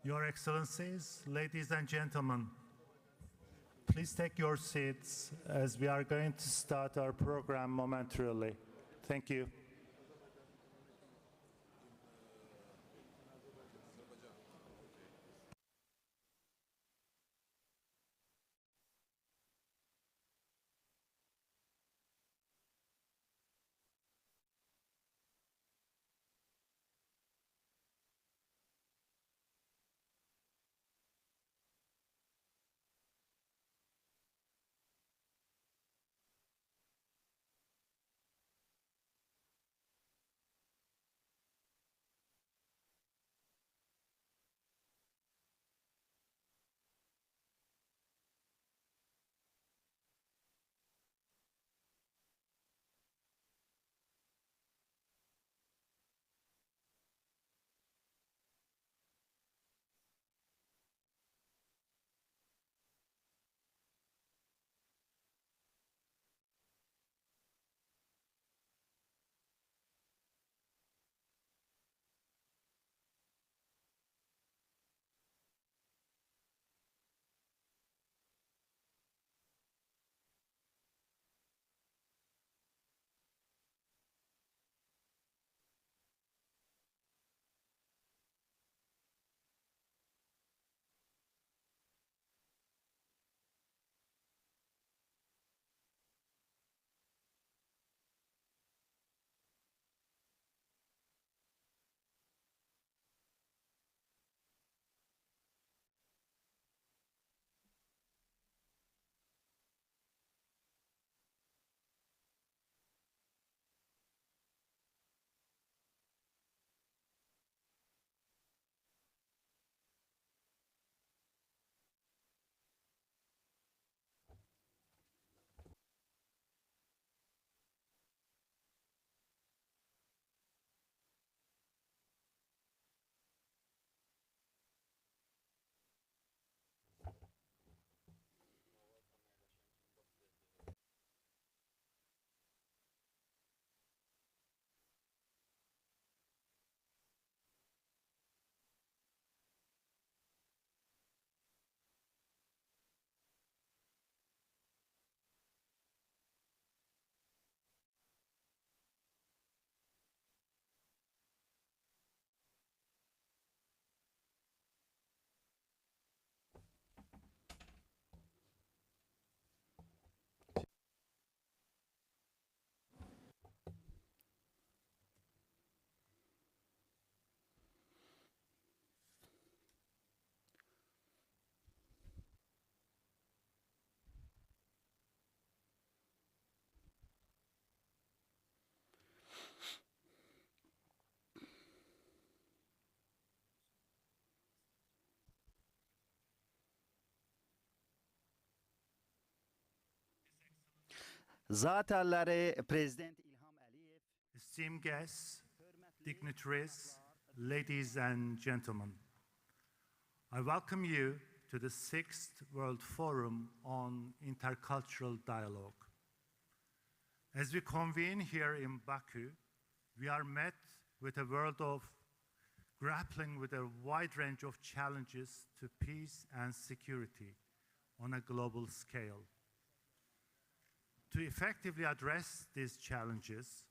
Your Excellencies, ladies and gentlemen, please take your seats as we are going to start our program momentarily. Thank you. Zaterleri President İlham Aliyev, Esteemed guests, dignitaries, ladies and gentlemen, I welcome you to the 6th World Forum on Intercultural Dialogue. As we convene here in Baku, we are met with a world of grappling with a wide range of challenges to peace and security on a global scale. To effectively address these challenges,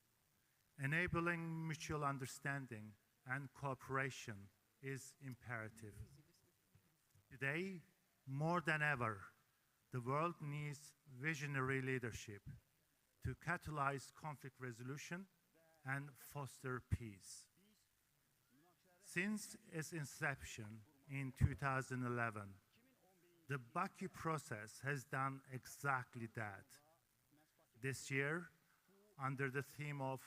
enabling mutual understanding and cooperation is imperative. Today, more than ever, the world needs visionary leadership to catalyze conflict resolution and foster peace. Since its inception in 2011, the Baku process has done exactly that. This year, under the theme of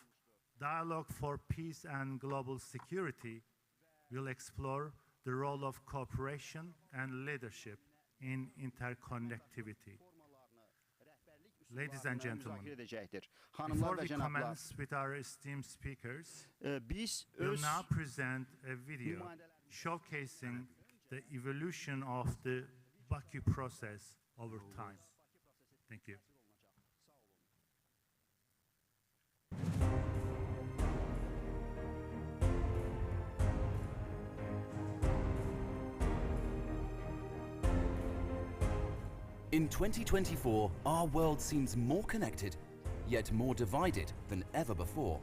Dialogue for Peace and Global Security, we'll explore the role of cooperation and leadership in interconnectivity. Ladies and gentlemen, before we commence with our esteemed speakers, we'll now present a video showcasing the evolution of the Baku process over time. Thank you. In 2024, our world seems more connected, yet more divided than ever before.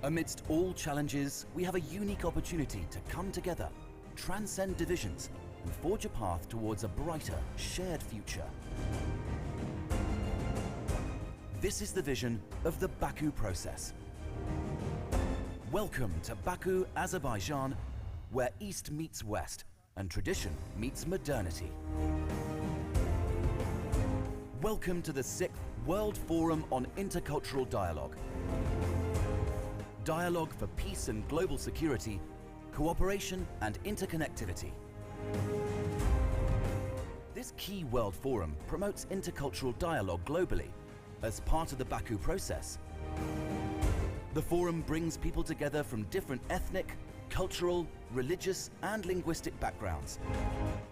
Amidst all challenges, we have a unique opportunity to come together, transcend divisions, and forge a path towards a brighter, shared future. This is the vision of the Baku process. Welcome to Baku, Azerbaijan, where East meets West and tradition meets modernity. Welcome to the 6th World Forum on Intercultural Dialogue. Dialogue for peace and global security, cooperation and interconnectivity. This key World Forum promotes intercultural dialogue globally as part of the Baku process. The forum brings people together from different ethnic, cultural, religious and linguistic backgrounds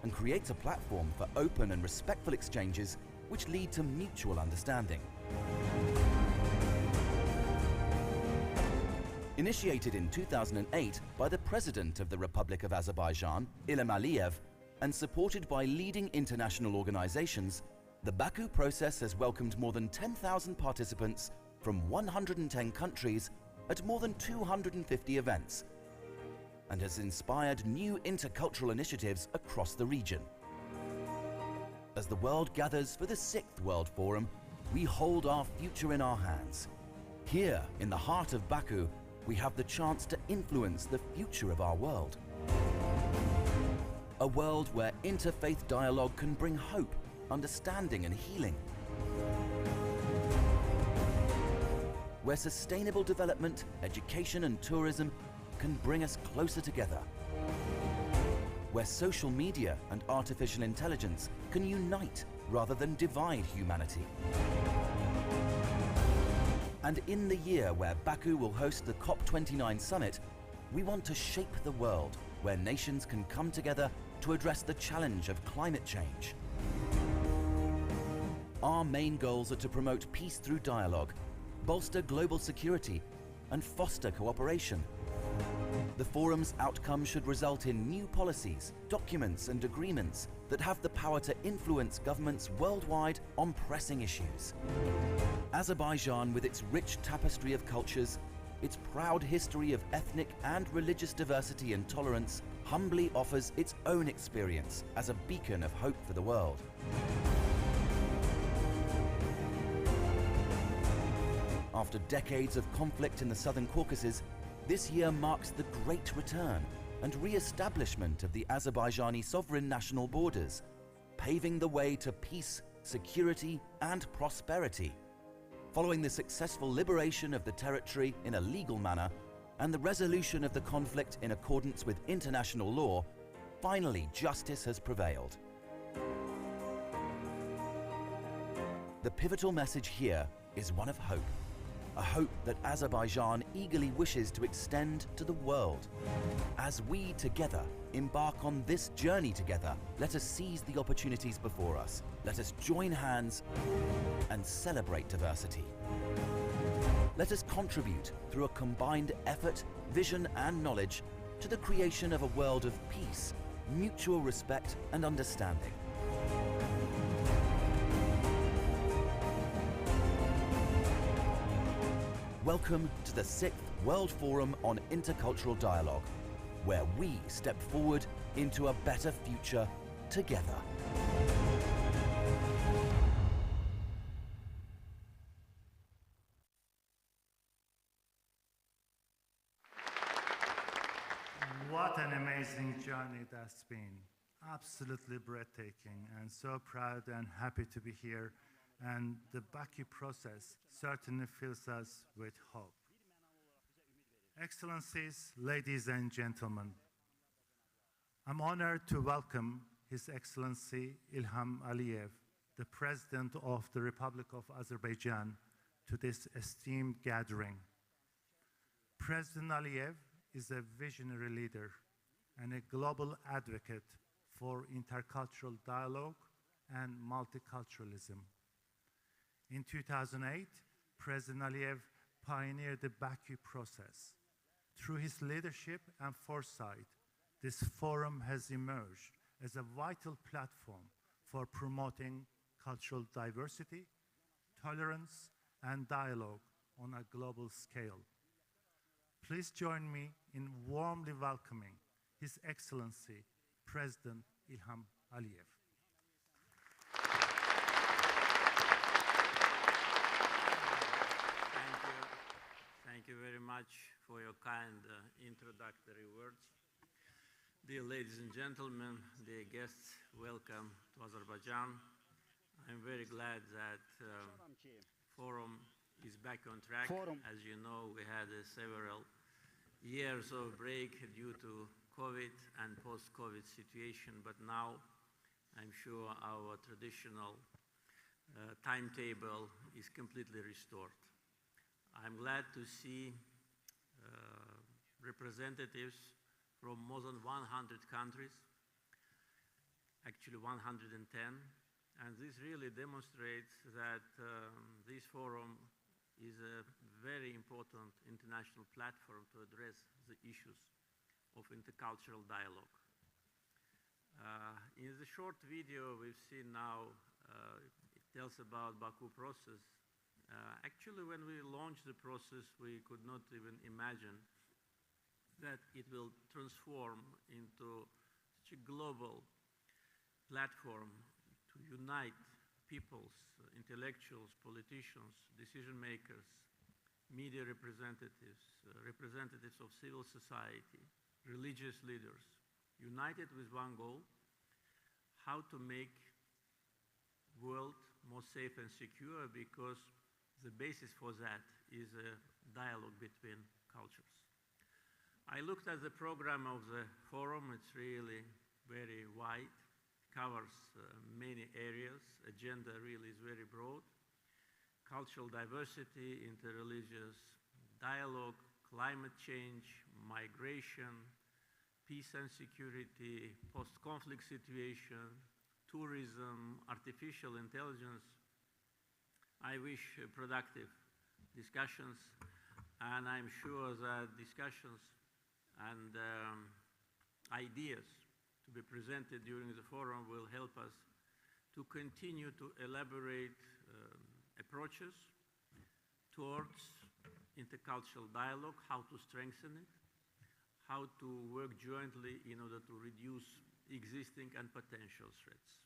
and creates a platform for open and respectful exchanges which lead to mutual understanding. Initiated in 2008 by the President of the Republic of Azerbaijan, Ilham Aliyev, and supported by leading international organizations, the Baku process has welcomed more than 10,000 participants from 110 countries at more than 250 events, and has inspired new intercultural initiatives across the region. As the world gathers for the 6th World Forum, we hold our future in our hands. Here, in the heart of Baku, we have the chance to influence the future of our world. A world where interfaith dialogue can bring hope, understanding and healing. Where sustainable development, education and tourism can bring us closer together. Where social media and artificial intelligence can unite rather than divide humanity. And in the year where Baku will host the COP29 summit, we want to shape the world where nations can come together to address the challenge of climate change. Our main goals are to promote peace through dialogue, bolster global security, and foster cooperation. The forum's outcome should result in new policies, documents and agreements that have the power to influence governments worldwide on pressing issues. Azerbaijan, with its rich tapestry of cultures, its proud history of ethnic and religious diversity and tolerance, humbly offers its own experience as a beacon of hope for the world. After decades of conflict in the Southern Caucasus, this year marks the great return and re-establishment of the Azerbaijani sovereign national borders, paving the way to peace, security and prosperity. Following the successful liberation of the territory in a legal manner and the resolution of the conflict in accordance with international law, finally justice has prevailed. The pivotal message here is one of hope. A hope that Azerbaijan eagerly wishes to extend to the world. As we together embark on this journey together, let us seize the opportunities before us. Let us join hands and celebrate diversity. Let us contribute through a combined effort, vision and knowledge to the creation of a world of peace, mutual respect and understanding. Welcome to the 6th World Forum on Intercultural Dialogue, where we step forward into a better future together. What an amazing journey that's been. Absolutely breathtaking, and so proud and happy to be here. And the Baku process certainly fills us with hope. Excellencies, ladies and gentlemen, I'm honored to welcome His Excellency Ilham Aliyev, the President of the Republic of Azerbaijan, to this esteemed gathering. President Aliyev is a visionary leader and a global advocate for intercultural dialogue and multiculturalism. In 2008, President Aliyev pioneered the Baku process. Through his leadership and foresight, this forum has emerged as a vital platform for promoting cultural diversity, tolerance, and dialogue on a global scale. Please join me in warmly welcoming His Excellency, President Ilham Aliyev. Thank you very much for your kind introductory words. Dear ladies and gentlemen, dear guests, welcome to Azerbaijan. I'm very glad that Forum is back on track. As you know, we had several years of break due to COVID and post-COVID situation, but now I'm sure our traditional timetable is completely restored. I'm glad to see representatives from more than 100 countries, actually 110, and this really demonstrates that this forum is a very important international platform to address the issues of intercultural dialogue. In the short video we've seen now, it tells about Baku process. Actually, when we launched the process, we could not even imagine that it will transform into such a global platform to unite peoples, intellectuals, politicians, decision makers, media representatives, representatives of civil society, religious leaders, united with one goal: how to make world more safe and secure, because the basis for that is a dialogue between cultures. I looked at the program of the forum. It's really very wide, covers many areas. Agenda really is very broad. Cultural diversity, interreligious dialogue, climate change, migration, peace and security, post-conflict situation, tourism, artificial intelligence. I wish productive discussions, and I'm sure that discussions and ideas to be presented during the forum will help us to continue to elaborate approaches towards intercultural dialogue, how to strengthen it, how to work jointly in order to reduce existing and potential threats.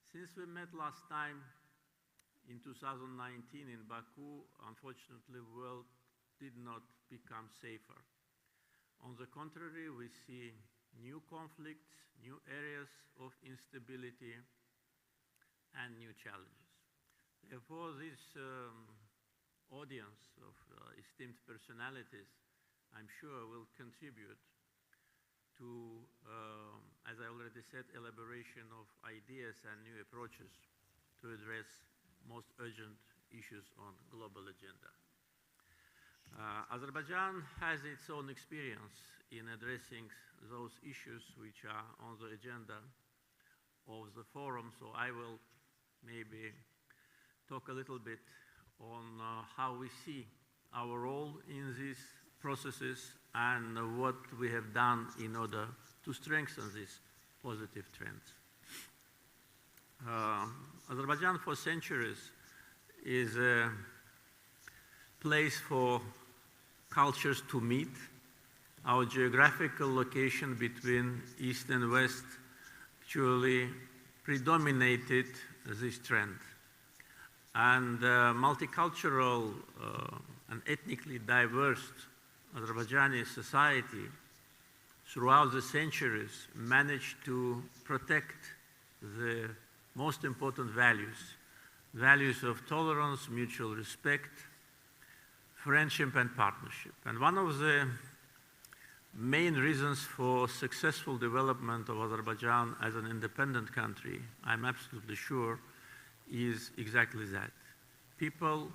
Since we met last time in 2019 in Baku, unfortunately, the world did not become safer. On the contrary, we see new conflicts, new areas of instability, and new challenges. Therefore, this audience of esteemed personalities, I'm sure, will contribute to, as I already said, elaboration of ideas and new approaches to address most urgent issues on global agenda. Azerbaijan has its own experience in addressing those issues which are on the agenda of the forum, so I will maybe talk a little bit on how we see our role in these processes and what we have done in order to strengthen these positive trends. Azerbaijan for centuries is a place for cultures to meet. Our geographical location between East and West actually predominated this trend. And multicultural and ethnically diverse Azerbaijani society throughout the centuries managed to protect the most important values, values of tolerance, mutual respect, friendship and partnership. And one of the main reasons for successful development of Azerbaijan as an independent country, I'm absolutely sure, is exactly that. People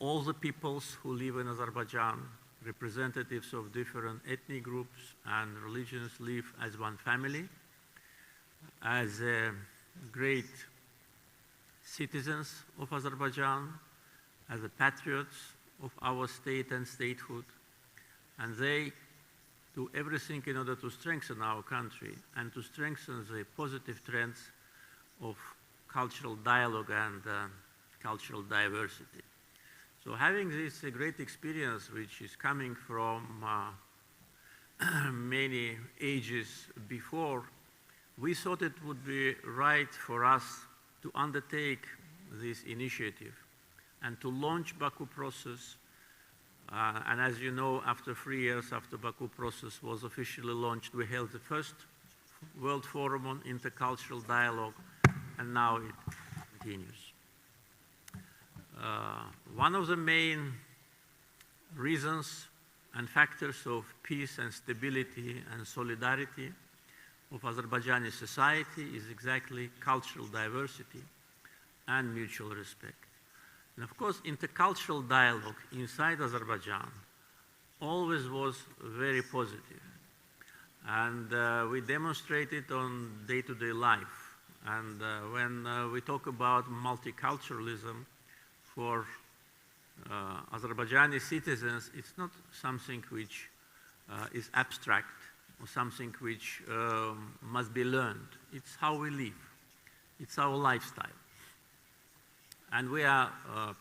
all the peoples who live in Azerbaijan, representatives of different ethnic groups and religions live as one family, as great citizens of Azerbaijan, as the patriots of our state and statehood, and they do everything in order to strengthen our country and to strengthen the positive trends of cultural dialogue and cultural diversity. So having this great experience, which is coming from many ages before, we thought it would be right for us to undertake this initiative and to launch Baku process. And as you know, after 3 years after Baku process was officially launched, we held the first World Forum on Intercultural Dialogue, and now it continues. One of the main reasons and factors of peace and stability and solidarity of Azerbaijani society is exactly cultural diversity and mutual respect. And of course, intercultural dialogue inside Azerbaijan always was very positive. And we demonstrate it on day-to-day life. And when we talk about multiculturalism for Azerbaijani citizens, it's not something which is abstract or something which must be learned. It's how we live. It's our lifestyle. And we are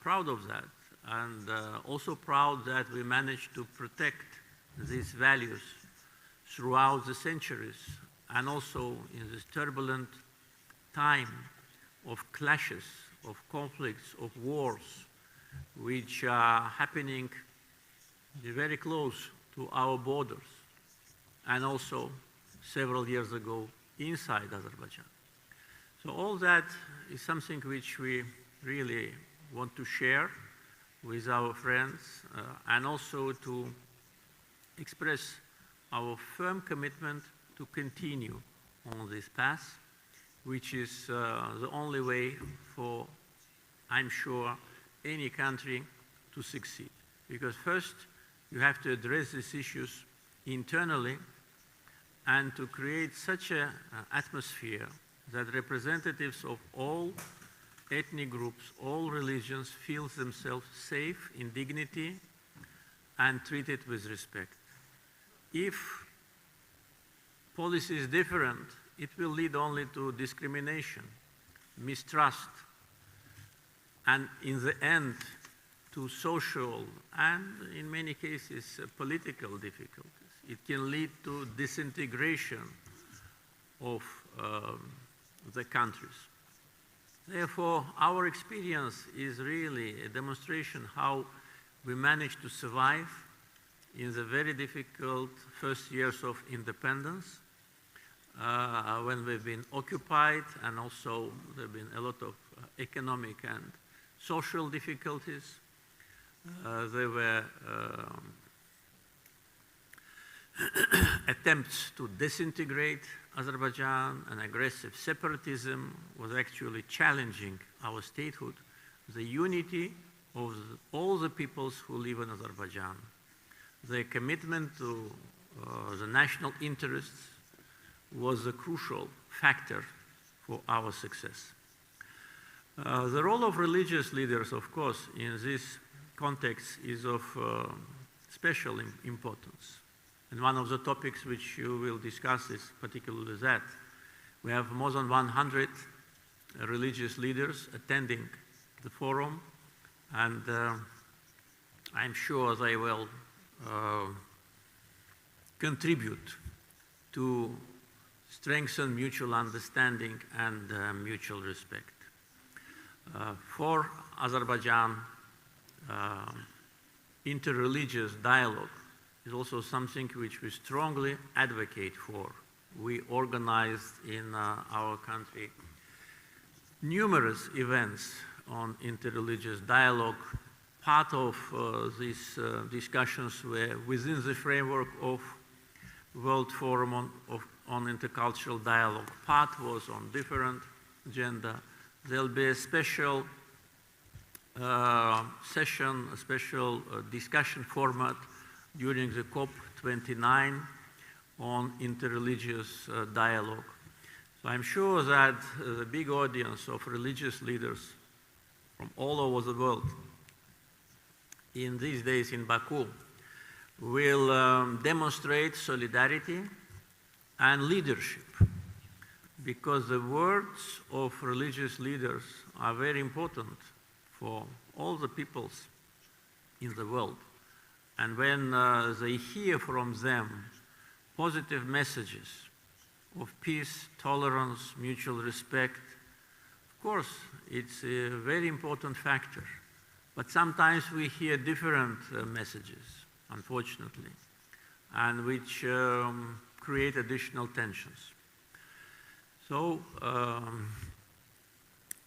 proud of that, and also proud that we managed to protect these values throughout the centuries, and also in this turbulent time of clashes, of conflicts, of wars, which are happening very close to our borders, and also several years ago inside Azerbaijan. So all that is something which we really want to share with our friends, and also to express our firm commitment to continue on this path, which is the only way for, I'm sure, any country to succeed. Because first, you have to address these issues internally and to create such an atmosphere that representatives of all ethnic groups, all religions feel themselves safe in dignity and treated with respect. If policy is different, it will lead only to discrimination, mistrust, and in the end, to social and, in many cases, political difficulties. It can lead to disintegration of the countries. Therefore, our experience is really a demonstration how we managed to survive in the very difficult first years of independence, when we've been occupied, and also there have been a lot of economic and social difficulties. There were attempts to disintegrate Azerbaijan, and aggressive separatism was actually challenging our statehood, the unity of all the peoples who live in Azerbaijan, their commitment to the national interests was a crucial factor for our success. The role of religious leaders, of course, in this context is of special importance. And one of the topics which you will discuss is particularly that. We have more than 100 religious leaders attending the forum, and I'm sure they will contribute to strengthen mutual understanding and mutual respect. For Azerbaijan, interreligious dialogue is also something which we strongly advocate for. We organized in our country numerous events on interreligious dialogue. Part of these discussions were within the framework of World Forum on Intercultural Dialogue. Part was on different agenda. There'll be a special session, a special discussion format during the COP29 on interreligious dialogue. So I'm sure that the big audience of religious leaders from all over the world in these days in Baku will demonstrate solidarity and leadership, because the words of religious leaders are very important for all the peoples in the world. And when they hear from them positive messages of peace, tolerance, mutual respect, of course, it's a very important factor. But sometimes we hear different messages, unfortunately, and which create additional tensions. So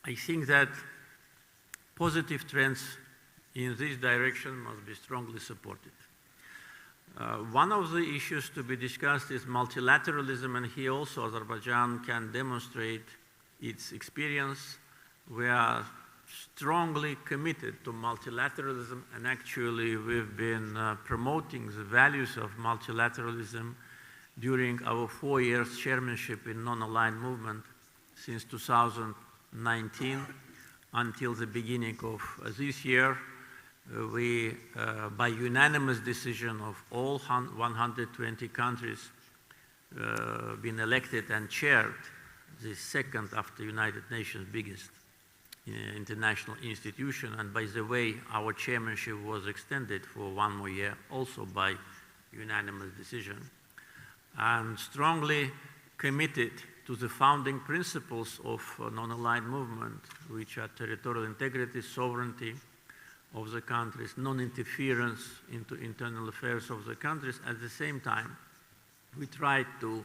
I think that positive trends in this direction must be strongly supported. One of the issues to be discussed is multilateralism, and here also Azerbaijan can demonstrate its experience. We are strongly committed to multilateralism, and actually we've been promoting the values of multilateralism during our 4 years chairmanship in non-aligned movement since 2019 until the beginning of this year. We, by unanimous decision of all 120 countries, been elected and chaired the second after United Nations biggest international institution. And by the way, our chairmanship was extended for 1 more year, also by unanimous decision, and strongly committed to the founding principles of non-aligned movement, which are territorial integrity, sovereignty of the countries, non-interference into internal affairs of the countries. At the same time, we tried to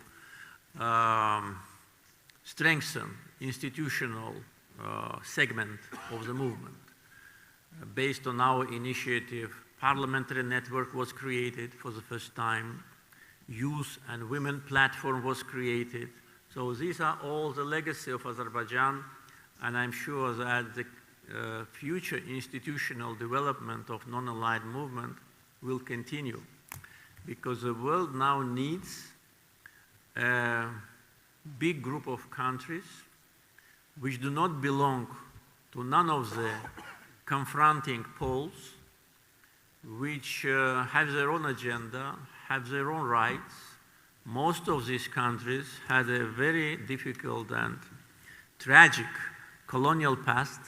strengthen institutional segment of the movement. Based on our initiative, parliamentary network was created for the first time, youth and women platform was created. So these are all the legacy of Azerbaijan, and I'm sure that the future institutional development of non-aligned movement will continue, because the world now needs a big group of countries which do not belong to none of the confronting poles, which have their own agenda, have their own rights. Most of these countries had a very difficult and tragic colonial past,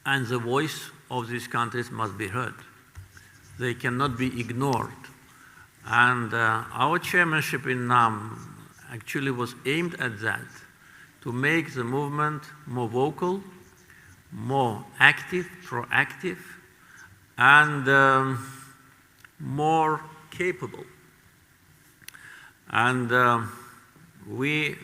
and the voice of these countries must be heard. They cannot be ignored. And our chairmanship in NAM actually was aimed at that, to make the movement more vocal, more active, proactive, and more capable. And we,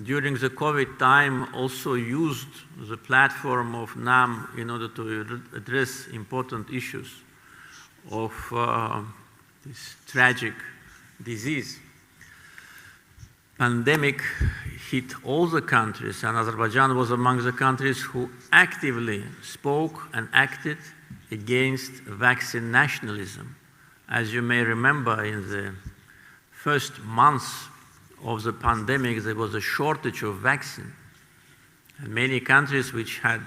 during the COVID time, also used the platform of NAM in order to address important issues of this tragic disease. Pandemic hit all the countries, and Azerbaijan was among the countries who actively spoke and acted against vaccine nationalism. As you may remember, in the first months of the pandemic, there was a shortage of vaccine. And many countries which had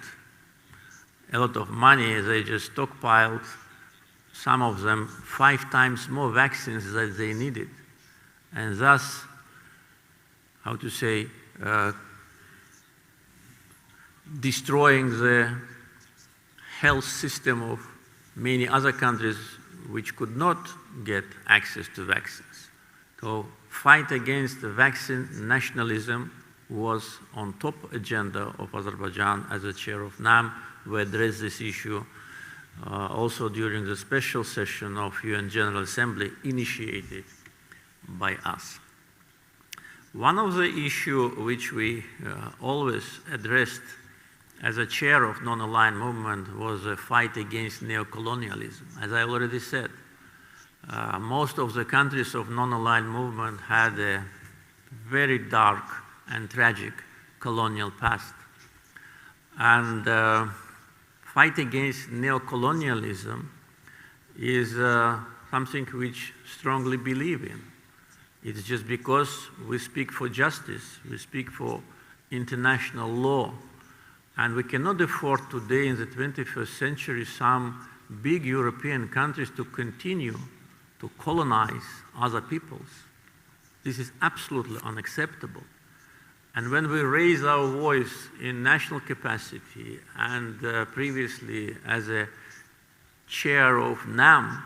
a lot of money, they just stockpiled, some of them 5 times more vaccines than they needed. And thus, how to say, destroying the health system of many other countries which could not get access to vaccines. So fight against the vaccine nationalism was on top agenda of Azerbaijan as a chair of NAM. We addressed this issue also during the special session of UN General Assembly initiated by us. One of the issues which we always addressed as a chair of non-aligned movement was a fight against neocolonialism. As I already said, most of the countries of non-aligned movement had a very dark and tragic colonial past. And fight against neocolonialism is something which strongly believe in. It's just because we speak for justice, we speak for international law, and we cannot afford today in the 21st century some big European countries to continue to colonize other peoples. This is absolutely unacceptable. And when we raise our voice in national capacity and previously as a chair of NAM,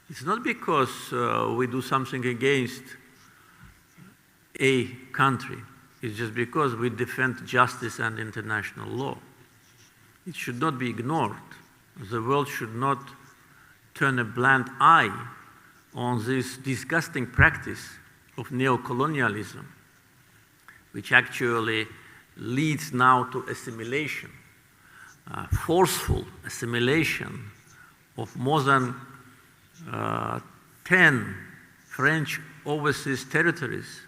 it's not because we do something against a country. It's just because we defend justice and international law. It should not be ignored. The world should not turn a blind eye on this disgusting practice of neocolonialism, which actually leads now to assimilation, forceful assimilation of more than 10 French overseas territories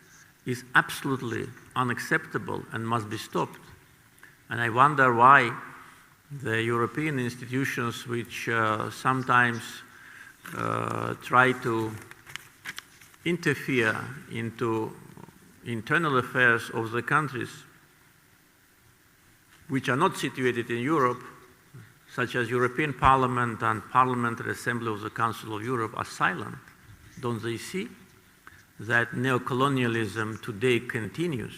is absolutely unacceptable and must be stopped. And I wonder why the European institutions, which sometimes try to interfere into internal affairs of the countries which are not situated in Europe, such as European Parliament and Parliamentary Assembly of the Council of Europe, are silent. Don't they see that neocolonialism today continues?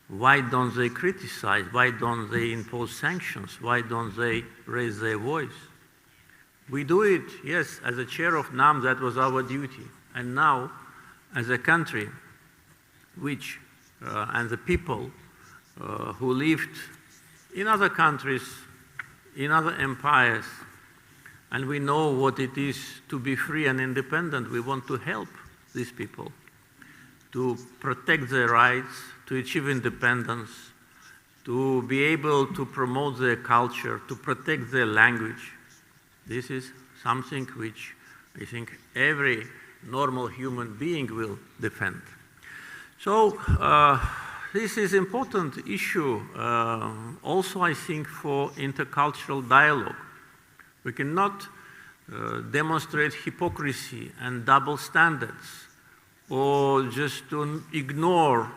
Why don't they criticize? Why don't they impose sanctions? Why don't they raise their voice? We do it, yes, as a chair of NAM, that was our duty. And now, as a country which, and the people who lived in other countries, in other empires, and we know what it is to be free and independent, we want to help these people to protect their rights, to achieve independence, to be able to promote their culture, to protect their language. This is something which I think every normal human being will defend. So this is an important issue also, I think, for intercultural dialogue. We cannot demonstrate hypocrisy and double standards, or just to ignore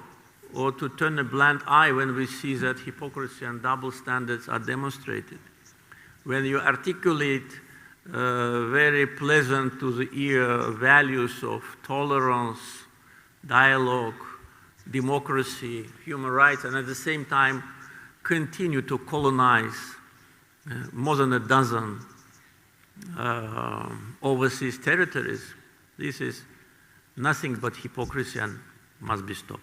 or to turn a blind eye when we see that hypocrisy and double standards are demonstrated. When you articulate very pleasant to the ear values of tolerance, dialogue, democracy, human rights, and at the same time continue to colonize more than a dozen overseas territories, this is nothing but hypocrisy and must be stopped.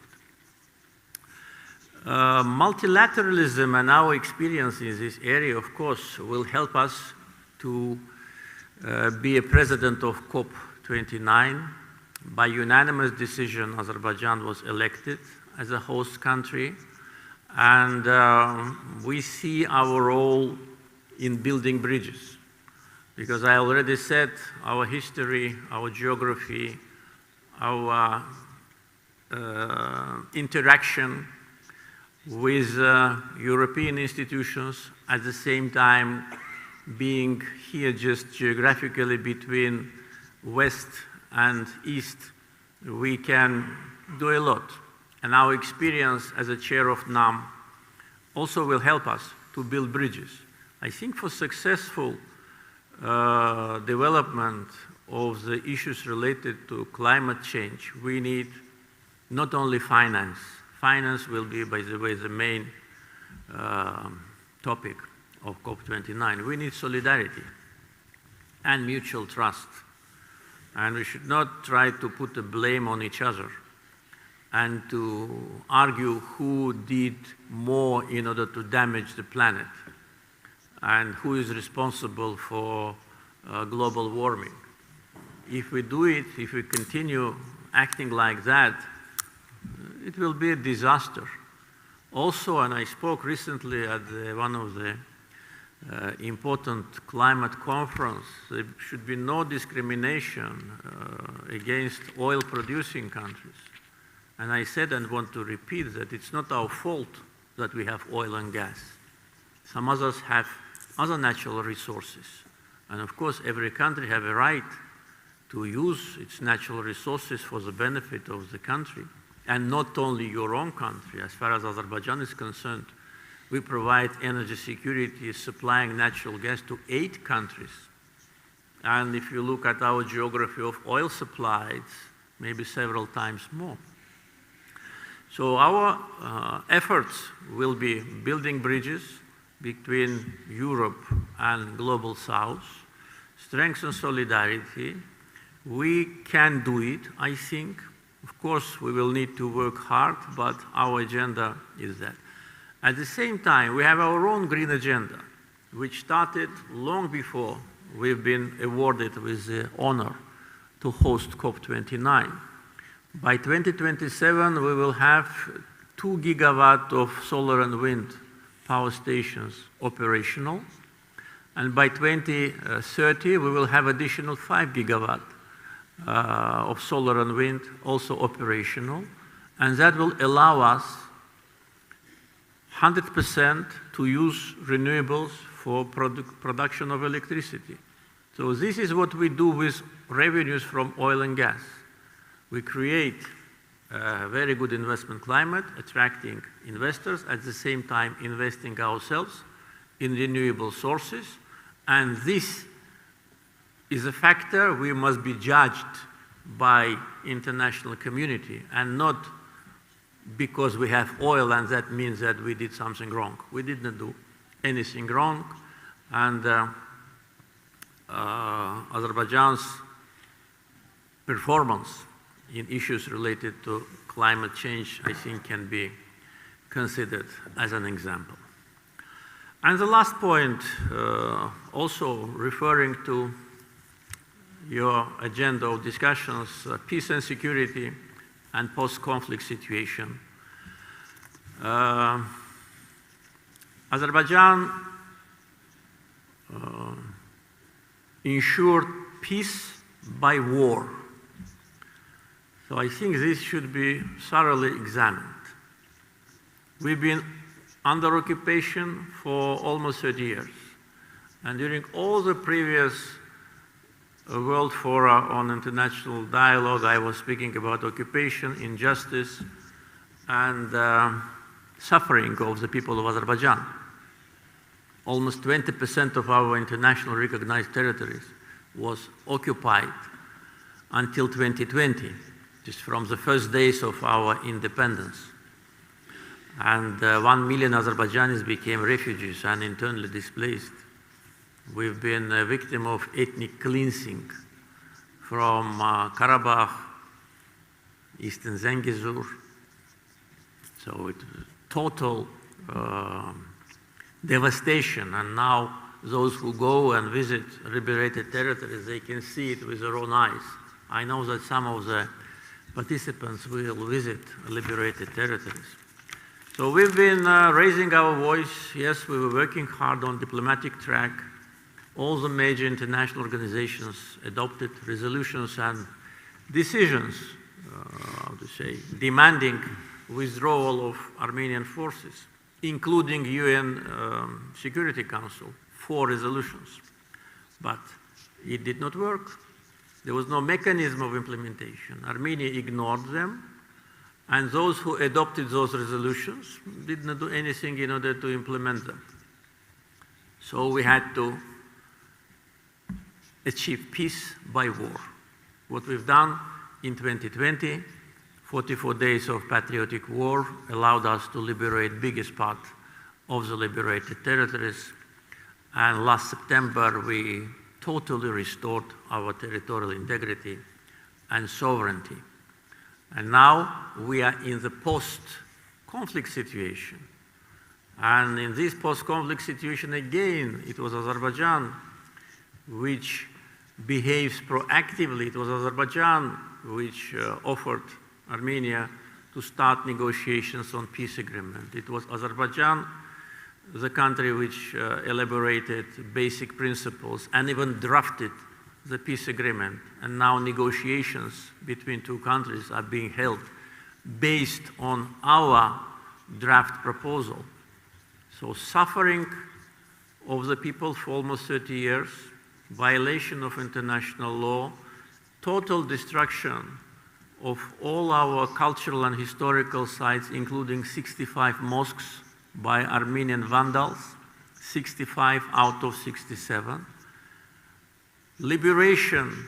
Multilateralism and our experience in this area, of course, will help us to be a president of COP29. By unanimous decision, Azerbaijan was elected as a host country, and we see our role in building bridges. Because I already said our history, our geography, our interaction with European institutions, at the same time being here just geographically between West and East, we can do a lot. And our experience as a chair of NAM also will help us to build bridges. I think for successful development of the issues related to climate change, we need not only finance. Finance will be, by the way, the main topic of COP29. We need solidarity and mutual trust. And we should not try to put the blame on each other and to argue who did more in order to damage the planet and who is responsible for global warming. If we do it, if we continue acting like that, it will be a disaster. Also, and I spoke recently at one of the important climate conference, there should be no discrimination against oil-producing countries. And I said and want to repeat that it's not our fault that we have oil and gas. Some others have other natural resources. And of course, every country has a right to use its natural resources for the benefit of the country, and not only your own country. As far as Azerbaijan is concerned, we provide energy security, supplying natural gas to 8 countries. And if you look at our geography of oil supply, it's maybe several times more. So our efforts will be building bridges between Europe and global South, strengthen solidarity. We can do it, I think. Of course, we will need to work hard, but our agenda is that. At the same time, we have our own green agenda, which started long before we've been awarded with the honor to host COP29. By 2027, we will have 2 gigawatts of solar and wind power stations operational. And by 2030, we will have additional 5 gigawatts of solar and wind also operational. And that will allow us 100% to use renewables for production of electricity. So this is what we do with revenues from oil and gas. We create a very good investment climate, attracting investors, at the same time investing ourselves in renewable sources. And this is a factor we must be judged by international community, and not because we have oil and that means that we did something wrong. We didn't do anything wrong. And Azerbaijan's performance in issues related to climate change, I think, can be considered as an example. And the last point, also referring to your agenda of discussions, peace and security and post-conflict situation. Azerbaijan ensured peace by war. So I think this should be thoroughly examined. We've been under occupation for almost 30 years. And during all the previous World Fora on International Dialogue, I was speaking about occupation, injustice, and suffering of the people of Azerbaijan. Almost 20% of our international recognized territories was occupied until 2020, just from the first days of our independence. And 1 million Azerbaijanis became refugees and internally displaced. We've been a victim of ethnic cleansing from Karabakh, Eastern Zengezur. So it was total devastation. And now those who go and visit liberated territories, they can see it with their own eyes. I know that some of the participants will visit liberated territories. So we've been raising our voice. Yes, we were working hard on diplomatic track. All the major international organizations adopted resolutions and decisions, demanding withdrawal of Armenian forces, including UN Security Council, 4 resolutions. But it did not work. There was no mechanism of implementation. Armenia ignored them, and those who adopted those resolutions did not do anything in order to implement them. So we had to achieve peace by war. What we've done in 2020, 44 days of patriotic war, allowed us to liberate biggest part of the liberated territories. And last September, we totally restored our territorial integrity and sovereignty. And now we are in the post-conflict situation. And in this post-conflict situation, again, it was Azerbaijan which behaves proactively. It was Azerbaijan which offered Armenia to start negotiations on peace agreement. It was Azerbaijan, the country which elaborated basic principles and even drafted the peace agreement. And now negotiations between 2 countries are being held based on our draft proposal. So suffering of the people for almost 30 years, violation of international law, total destruction of all our cultural and historical sites, including 65 mosques by Armenian vandals, 65 out of 67, liberation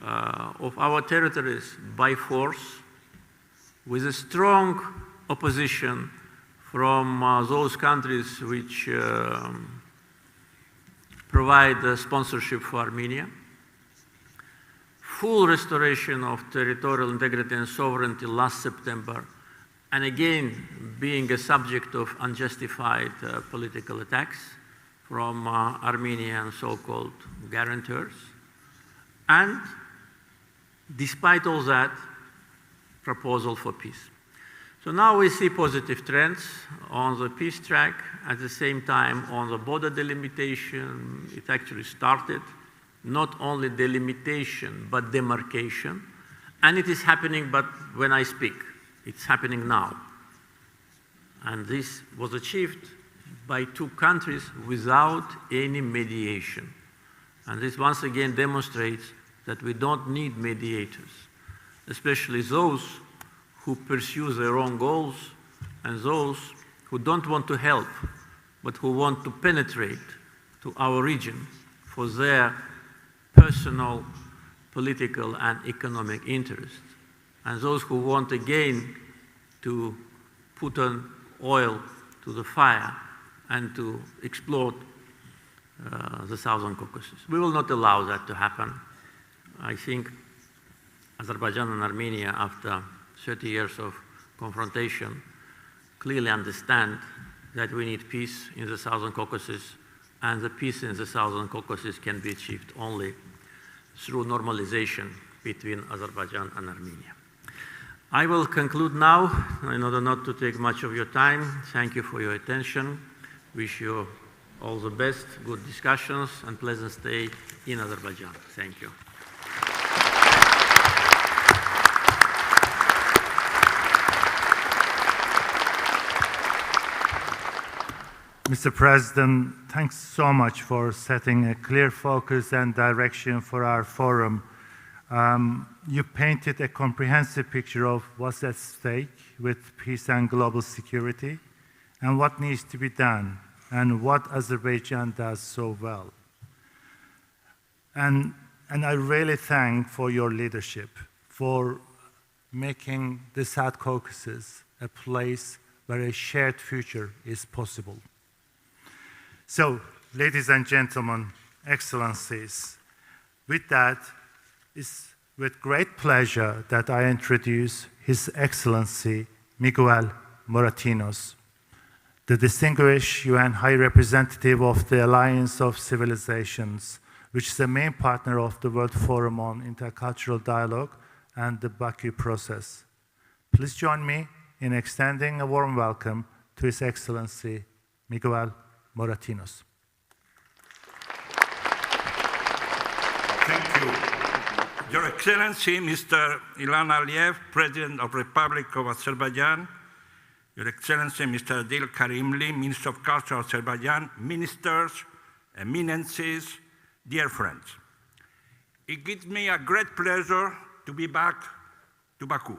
of our territories by force, with a strong opposition from those countries which provide sponsorship for Armenia, full restoration of territorial integrity and sovereignty last September, and again being a subject of unjustified political attacks from Armenian so-called guarantors. And despite all that, proposal for peace. So now we see positive trends on the peace track. At the same time, on the border delimitation, it actually started. Not only delimitation, but demarcation. And it is happening, but when I speak, it's happening now. And this was achieved by two countries without any mediation. And this once again demonstrates that we don't need mediators, especially those who pursue their own goals and those who don't want to help, but who want to penetrate to our region for their personal, political, and economic interests, and those who want again to put on oil to the fire and to exploit the Southern Caucasus. We will not allow that to happen. I think Azerbaijan and Armenia, after 30 years of confrontation, clearly understand that we need peace in the Southern Caucasus, and the peace in the Southern Caucasus can be achieved only through normalization between Azerbaijan and Armenia. I will conclude now in order not to take much of your time. Thank you for your attention. Wish you all the best, good discussions, and pleasant stay in Azerbaijan. Thank you. Mr. President, thanks so much for setting a clear focus and direction for our forum. You painted a comprehensive picture of what's at stake with peace and global security, and what needs to be done, and what Azerbaijan does so well. And I really thank for your leadership, for making the South Caucasus a place where a shared future is possible. So, ladies and gentlemen, excellencies, with that, it's with great pleasure that I introduce His Excellency Miguel Moratinos, the distinguished UN High Representative of the Alliance of Civilizations, which is the main partner of the World Forum on Intercultural Dialogue and the Baku process. Please join me in extending a warm welcome to His Excellency Miguel Moratinos. Thank you. Your Excellency, Mr. Ilham Aliyev, President of the Republic of Azerbaijan, Your Excellency, Mr. Adil Karimli, Minister of Culture of Azerbaijan, ministers, eminences, dear friends. It gives me a great pleasure to be back to Baku.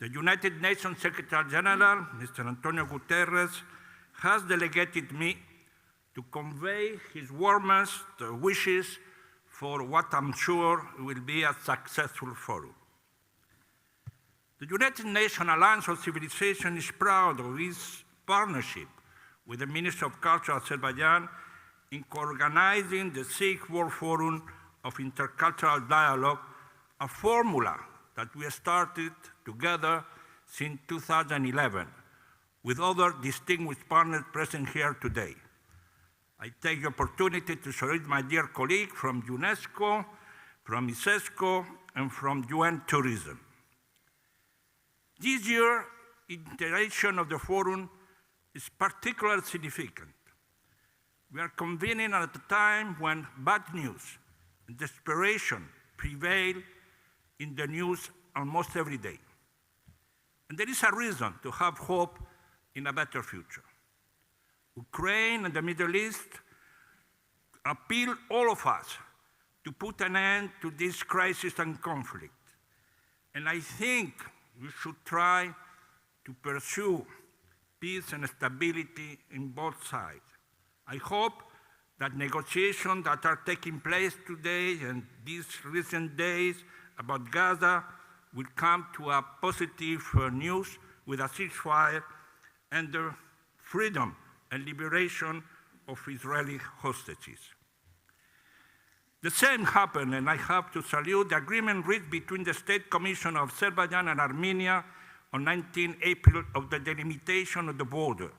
The United Nations Secretary General, Mr. Antonio Guterres, has delegated me to convey his warmest wishes for what I'm sure will be a successful forum. The United Nations Alliance of Civilization is proud of its partnership with the Ministry of Culture of Azerbaijan in co-organizing the 6th World Forum of Intercultural Dialogue, a formula that we started together since 2011 with other distinguished partners present here today. I take the opportunity to salute my dear colleague from UNESCO, from ISESCO, and from UN Tourism. This year, iteration of the forum is particularly significant. We are convening at a time when bad news and desperation prevail in the news almost every day. And there is a reason to have hope in a better future. Ukraine and the Middle East appeal all of us to put an end to this crisis and conflict. And I think we should try to pursue peace and stability in both sides. I hope that negotiations that are taking place today and these recent days about Gaza will come to a positive news with a ceasefire and the freedom and liberation of Israeli hostages. The same happened, and I have to salute the agreement reached between the State Commission of Azerbaijan and Armenia on 19 April of the delimitation of the border.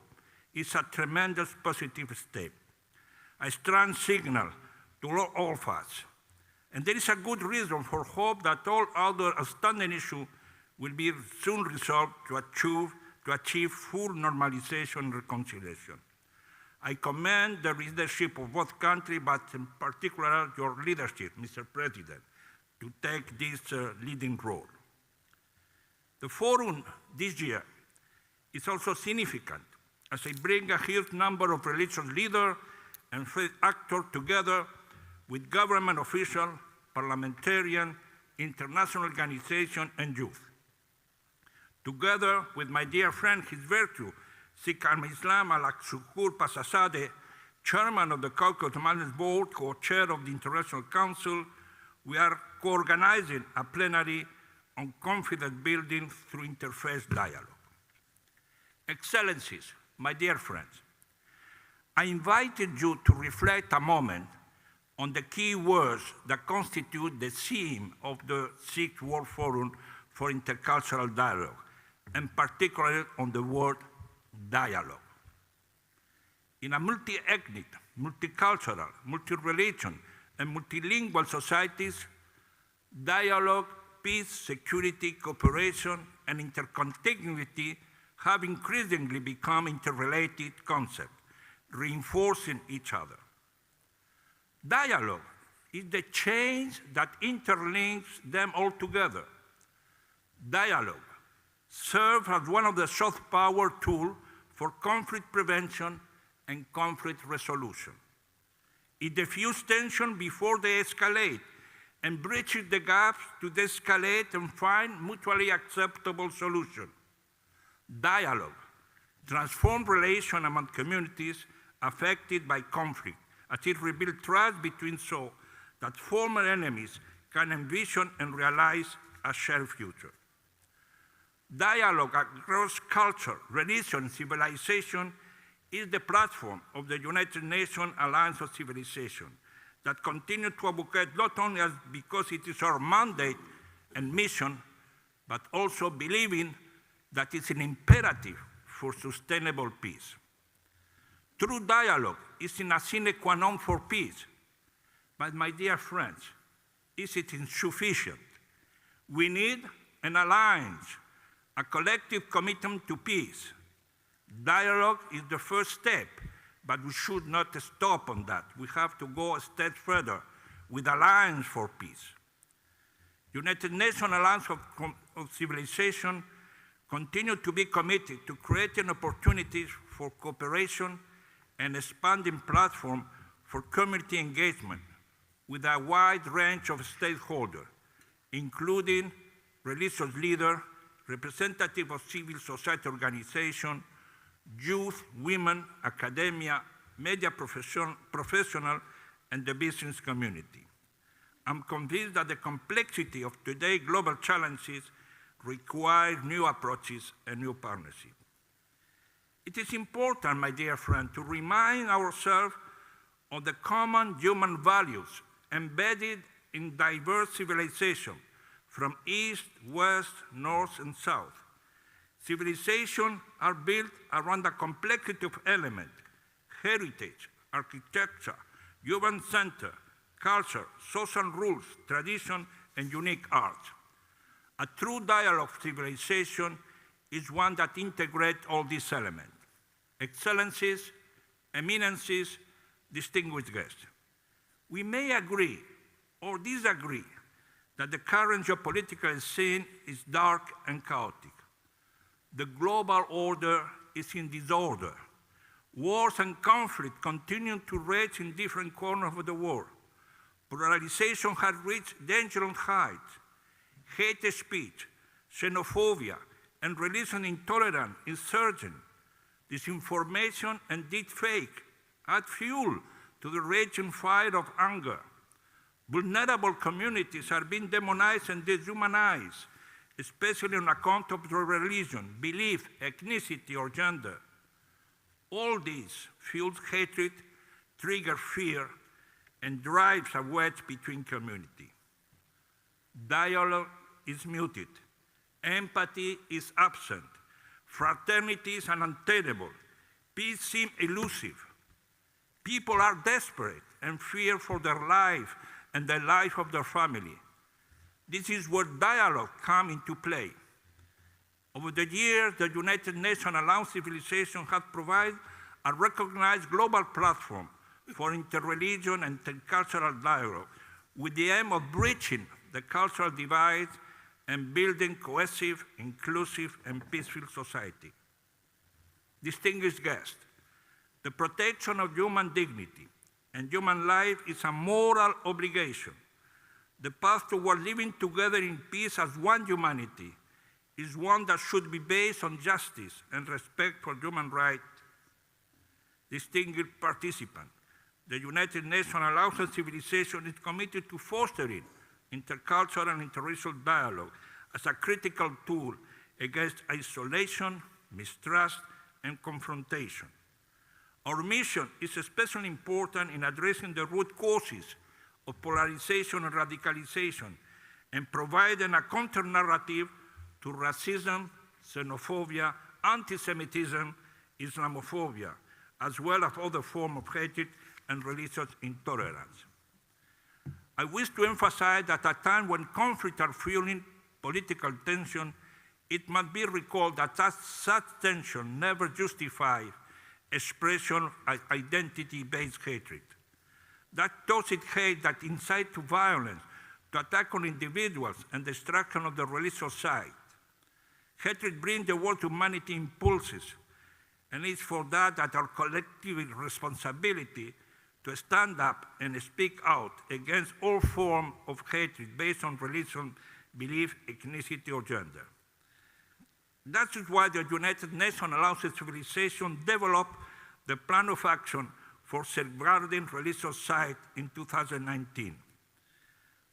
It's a tremendous positive step, a strong signal to all of us. And there is a good reason for hope that all other outstanding issues will be soon resolved to achieve full normalization and reconciliation. I commend the leadership of both countries, but in particular your leadership, Mr. President, to take this leading role. The forum this year is also significant, as it brings a huge number of religious leaders and faith actors together with government officials, parliamentarians, international organizations, and youth. Together with my dear friend, His Virtue, Sheikh al-Islam al-Shukur Pasasade, chairman of the Caucasus Management Board, co-chair of the International Council, we are co-organizing a plenary on confidence building through interfaith dialogue. Excellencies, my dear friends, I invited you to reflect a moment on the key words that constitute the theme of the 6th World Forum for Intercultural Dialogue, and particularly on the word dialogue. In a multi-ethnic, multicultural, multi-religion, and multilingual societies, dialogue, peace, security, cooperation, and intercontinuity have increasingly become interrelated concepts, reinforcing each other. Dialogue is the chain that interlinks them all together. Dialogue serves as one of the soft power tools for conflict prevention and conflict resolution. It diffuses tension before they escalate and bridges the gaps to de-escalate and find mutually acceptable solutions. Dialogue transforms relations among communities affected by conflict, as it rebuilds trust between so that former enemies can envision and realize a shared future. Dialogue across culture, religion, and civilization is the platform of the United Nations Alliance of Civilization that continues to advocate not only because it is our mandate and mission, but also believing that it's an imperative for sustainable peace. True dialogue is a sine qua non for peace, but my dear friends, is it insufficient? We need an alliance, a collective commitment to peace. Dialogue is the first step, but we should not stop on that. We have to go a step further with Alliance for Peace. United Nations Alliance of Civilization continue to be committed to creating opportunities for cooperation and expanding platform for community engagement with a wide range of stakeholders, including religious leaders, representatives of civil society organizations, youth, women, academia, media professionals, and the business community. I'm convinced that the complexity of today's global challenges require new approaches and new partnerships. It is important, my dear friend, to remind ourselves of the common human values embedded in diverse civilizations from East, West, North, and South. Civilizations are built around a complexity of elements: heritage, architecture, human center, culture, social rules, tradition, and unique art. A true dialogue of civilization is one that integrates all these elements. Excellencies, eminences, distinguished guests. We may agree or disagree that the current geopolitical scene is dark and chaotic. The global order is in disorder. Wars and conflict continue to rage in different corners of the world. Polarization has reached dangerous heights. Hate speech, xenophobia, and religious intolerance is surging. Disinformation and deepfake add fuel to the raging fire of anger. Vulnerable communities are being demonized and dehumanized, especially on account of their religion, belief, ethnicity, or gender. All this fuels hatred, triggers fear, and drives a wedge between communities. Dialogue is muted. Empathy is absent. Fraternity is unattainable. Peace seems elusive. People are desperate and fear for their life and the life of their family. This is where dialogue comes into play. Over the years, the United Nations Alliance Civilization has provided a recognized global platform for interreligious and intercultural dialogue with the aim of bridging the cultural divide and building cohesive, inclusive, and peaceful society. Distinguished guests, the protection of human dignity and human life is a moral obligation. The path toward living together in peace as one humanity is one that should be based on justice and respect for human rights. Distinguished participants, the United Nations Alliance of Civilization is committed to fostering intercultural and interracial dialogue as a critical tool against isolation, mistrust, and confrontation. Our mission is especially important in addressing the root causes of polarization and radicalization and providing a counter-narrative to racism, xenophobia, anti-Semitism, Islamophobia, as well as other forms of hatred and religious intolerance. I wish to emphasize that at a time when conflicts are fueling political tension, it must be recalled that such tension never justifies expression of identity-based hatred. That toxic hate that incites to violence, to attack on individuals and destruction of the religious side. Hatred brings the world to humanity impulses, and it's for that our collective responsibility to stand up and speak out against all forms of hatred based on religion, belief, ethnicity, or gender. That is why the United Nations Alliance of Civilization developed the Plan of Action for Safeguarding Religious Sites in 2019.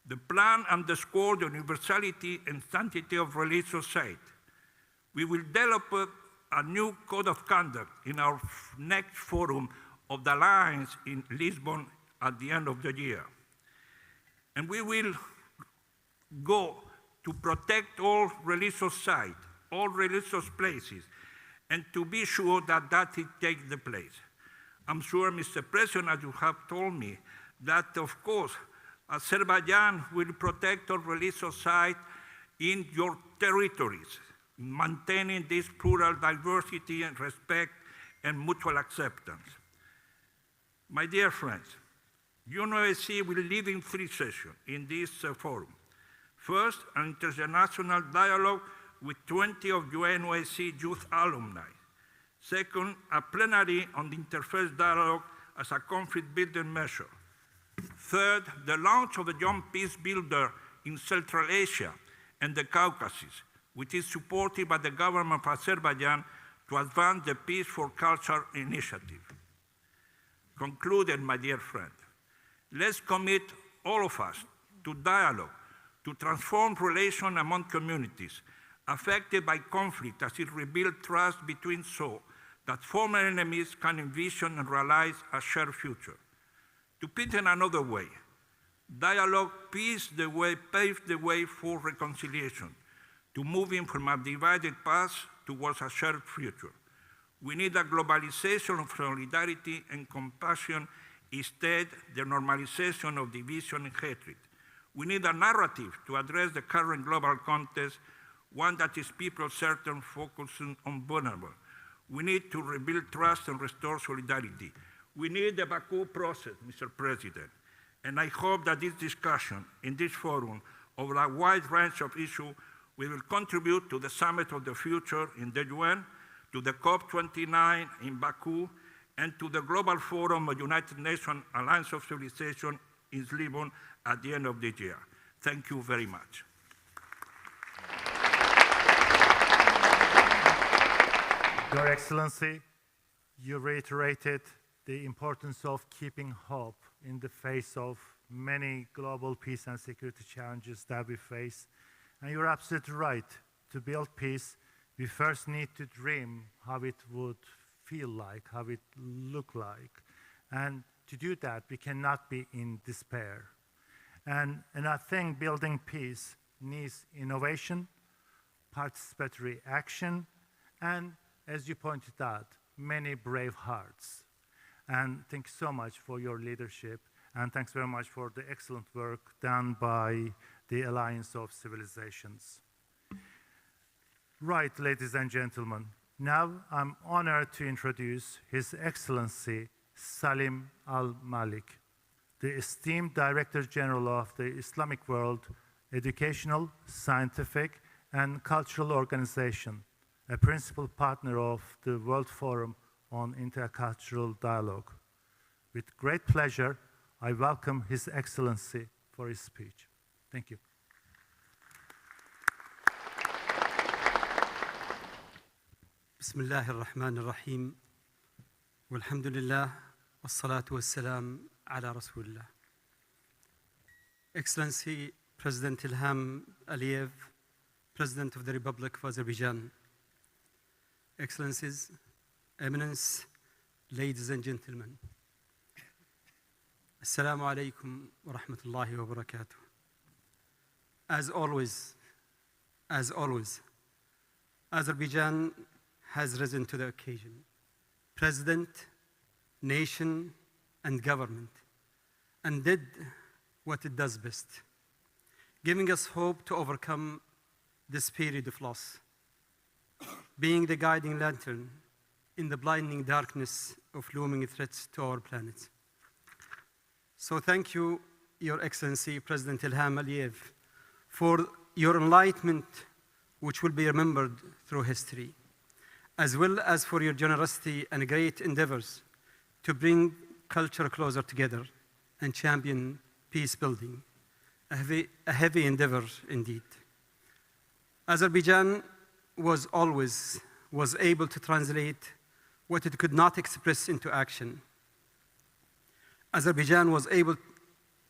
The plan underscored the universality and sanctity of religious sites. We will develop a new code of conduct in our next forum of the Alliance in Lisbon at the end of the year. And we will go to protect all religious sites, all religious places, and to be sure that that takes the place. I'm sure, Mr. President, as you have told me, that of course, Azerbaijan will protect all religious sites in your territories, maintaining this plural diversity and respect and mutual acceptance. My dear friends, UNOSC will lead in 3 sessions in this forum. First, an international dialogue with 20 of UNOSC youth alumni. Second, a plenary on the interfaith dialogue as a conflict building measure. Third, the launch of the Young Peace Builder in Central Asia and the Caucasus, which is supported by the government of Azerbaijan to advance the Peace for Culture initiative. Concluded, my dear friend, let's commit all of us to dialogue, to transform relations among communities affected by conflict as it rebuilds trust between so that former enemies can envision and realize a shared future. To put it another way, dialogue paves the way for reconciliation, to moving from a divided past towards a shared future. We need a globalization of solidarity and compassion instead the normalization of division and hatred. We need a narrative to address the current global context, one that is people-centered, focusing on vulnerable. We need to rebuild trust and restore solidarity. We need the Baku process, Mr. President. And I hope that this discussion in this forum over a wide range of issues will contribute to the Summit of the Future in the UN, to the COP29 in Baku, and to the Global Forum of United Nations Alliance of Civilization in Lisbon at the end of this year. Thank you very much. Your Excellency, you reiterated the importance of keeping hope in the face of many global peace and security challenges that we face. And you're absolutely right. To build peace, we first need to dream how it would feel like, how it look like. And to do that, we cannot be in despair. And I think building peace needs innovation, participatory action, and, as you pointed out, many brave hearts. And thank you so much for your leadership, and thanks very much for the excellent work done by the Alliance of Civilizations. Right, ladies and gentlemen, now I'm honored to introduce His Excellency Salim Al-Malik, the esteemed Director General of the Islamic World Educational, Scientific, and Cultural Organization, a principal partner of the World Forum on Intercultural Dialogue. With great pleasure, I welcome His Excellency for his speech. Thank you. بسم الله الرحمن الرحيم والحمد لله والصلاة والسلام على رسول الله. Excellency President Ilham Aliyev, President of the Republic of Azerbaijan, Excellencies, Eminence, ladies and gentlemen, Assalamu alaikum wa rahmatullahi wa barakatuh. As always, Azerbaijan has risen to the occasion. President, nation, and government, and did what it does best, giving us hope to overcome this period of loss, being the guiding lantern in the blinding darkness of looming threats to our planet. So thank you, Your Excellency, President Ilham Aliyev, for your enlightenment, which will be remembered through history, as well as for your generosity and great endeavors to bring culture closer together and champion peace building, a heavy endeavor indeed. Azerbaijan was able to translate what it could not express into action. Azerbaijan was able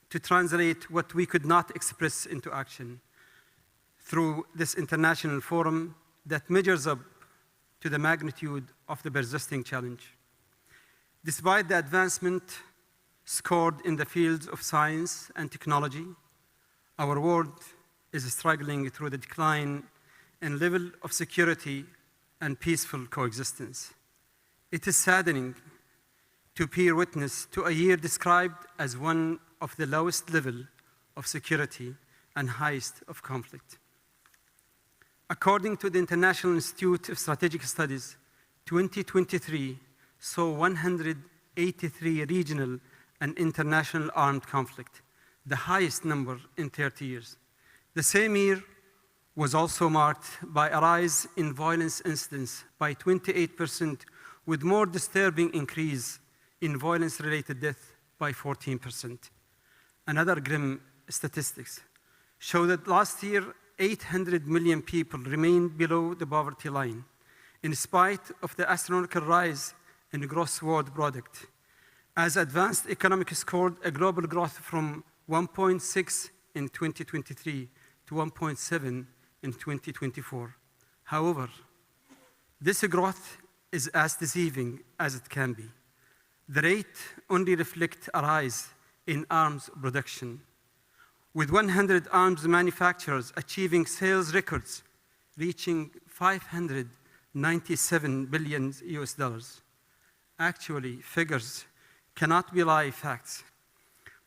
to translate what we could not express into action through this international forum that measures up to the magnitude of the persisting challenge. Despite the advancement scored in the fields of science and technology, our world is struggling through the decline in level of security and peaceful coexistence. It is saddening to bear witness to a year described as one of the lowest level of security and highest of conflict. According to the International Institute of Strategic Studies, 2023 saw 183 regional and international armed conflict, the highest number in 30 years. The same year was also marked by a rise in violence incidents by 28%, with more disturbing increase in violence-related death by 14%. Another grim statistics show that last year, 800 million people remained below the poverty line, in spite of the astronomical rise in gross world product, as advanced economics scored a global growth from 1.6 in 2023 to 1.7 in 2024. However, this growth is as deceiving as it can be. The rate only reflects a rise in arms production, with 100 arms manufacturers achieving sales records reaching $597 billion US. Actually, figures cannot belie facts.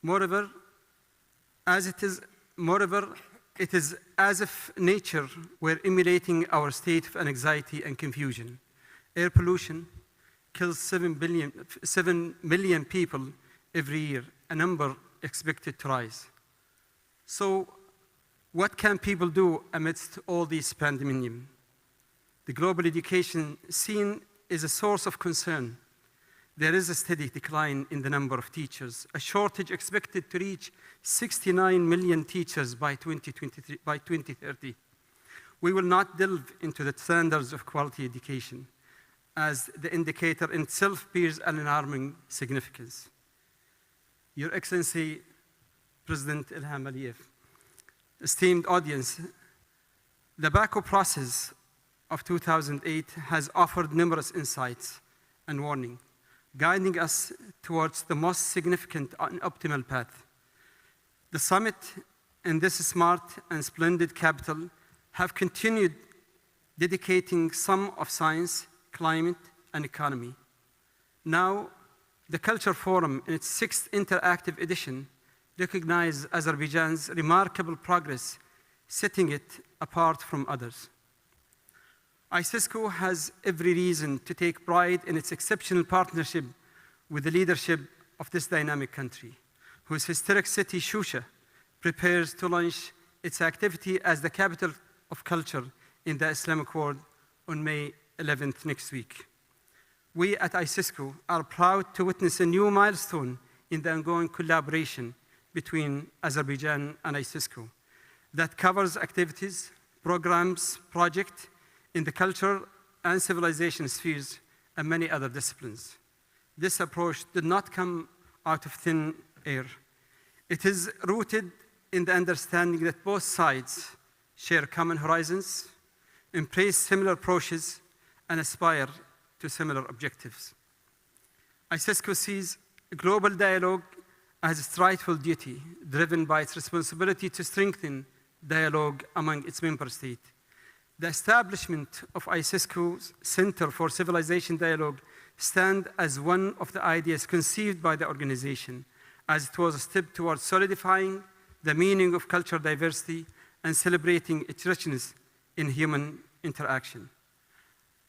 Moreover, it is as if nature were emulating our state of anxiety and confusion. Air pollution kills 7 million people every year, a number expected to rise. So what can people do amidst all these pandemonium? The global education scene is a source of concern. there is a steady decline in the number of teachers, a shortage expected to reach 69 million teachers by 2030. We will not delve into the standards of quality education, as the indicator in itself bears an alarming significance. Your Excellency, President Ilham Aliyev, esteemed audience, the Baku process of 2008 has offered numerous insights and warning, guiding us towards the most significant and optimal path. The summit in this smart and splendid capital have continued dedicating some of science, climate, and economy. Now, the Culture Forum, in its 6th interactive edition, recognizes Azerbaijan's remarkable progress, setting it apart from others. ISISCO has every reason to take pride in its exceptional partnership with the leadership of this dynamic country, whose historic city, Shusha, prepares to launch its activity as the capital of culture in the Islamic world on May 11th next week. We at ISISCO are proud to witness a new milestone in the ongoing collaboration between Azerbaijan and ISISCO that covers activities, programs, projects in the culture and civilization spheres and many other disciplines. This approach did not come out of thin air. It is rooted in the understanding that both sides share common horizons, embrace similar approaches, and aspire to similar objectives. ISISCO sees global dialogue as its rightful duty, driven by its responsibility to strengthen dialogue among its member states. The establishment of ISISCO's Center for Civilization Dialogue stands as one of the ideas conceived by the organization, as it was a step towards solidifying the meaning of cultural diversity and celebrating its richness in human interaction.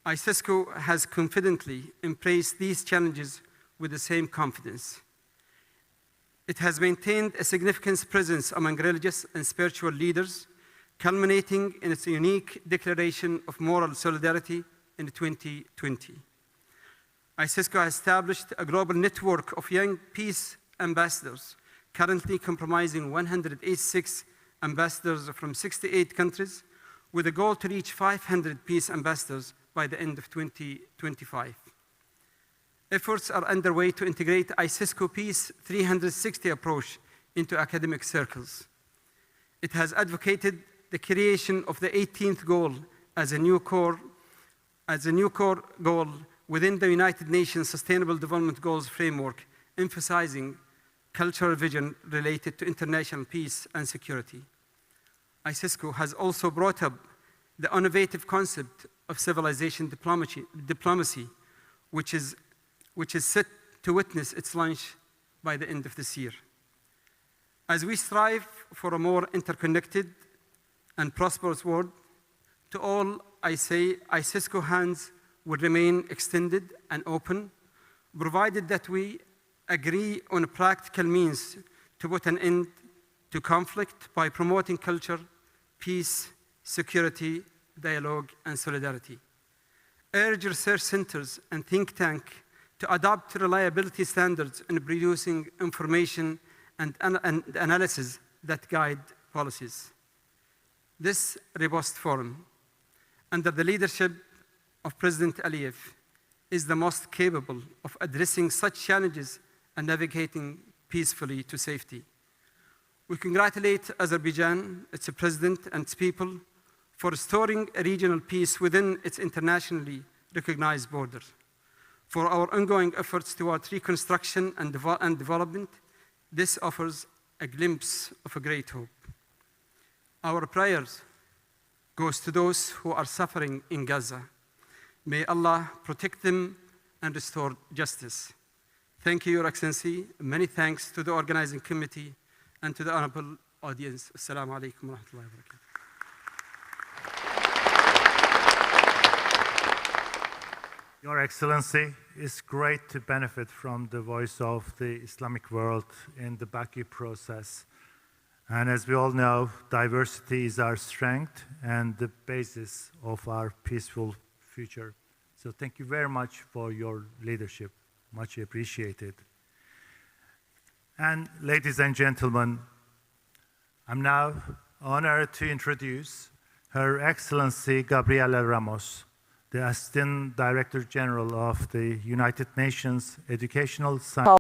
ISISCO has confidently embraced these challenges with the same confidence. It has maintained a significant presence among religious and spiritual leaders, culminating in its unique declaration of moral solidarity in 2020. ISISCO has established a global network of young peace ambassadors, currently comprising 186 ambassadors from 68 countries, with a goal to reach 500 peace ambassadors by the end of 2025. Efforts are underway to integrate ISISCO Peace 360 approach into academic circles. It has advocated the creation of the 18th goal as a new core goal within the United Nations Sustainable Development Goals framework, emphasizing cultural vision related to international peace and security. ISISCO has also brought up the innovative concept of civilization diplomacy, which is set to witness its launch by the end of this year. As we strive for a more interconnected and prosperous world, to all I say, ISISCO hands will remain extended and open, provided that we agree on practical means to put an end to conflict by promoting culture, peace, security, dialogue, and solidarity. Urge research centers and think tanks to adopt reliability standards in producing information and analysis that guide policies. This robust forum, under the leadership of President Aliyev, is the most capable of addressing such challenges and navigating peacefully to safety. We congratulate Azerbaijan, its president, and its people for restoring a regional peace within its internationally recognized borders. For our ongoing efforts towards reconstruction and development, this offers a glimpse of a great hope. Our prayers goes to those who are suffering in Gaza. May Allah protect them and restore justice. Thank you, Your Excellency. Many thanks to the organizing committee and to the honorable audience. Assalamu alaikum wa rahmatullahi wa barakatuh. Your Excellency, it's great to benefit from the voice of the Islamic world in the Baku process. And as we all know, diversity is our strength and the basis of our peaceful future. So thank you very much for your leadership. Much appreciated. And ladies and gentlemen, I'm now honored to introduce Her Excellency Gabriela Ramos, the Assistant Director General of the United Nations Educational Science.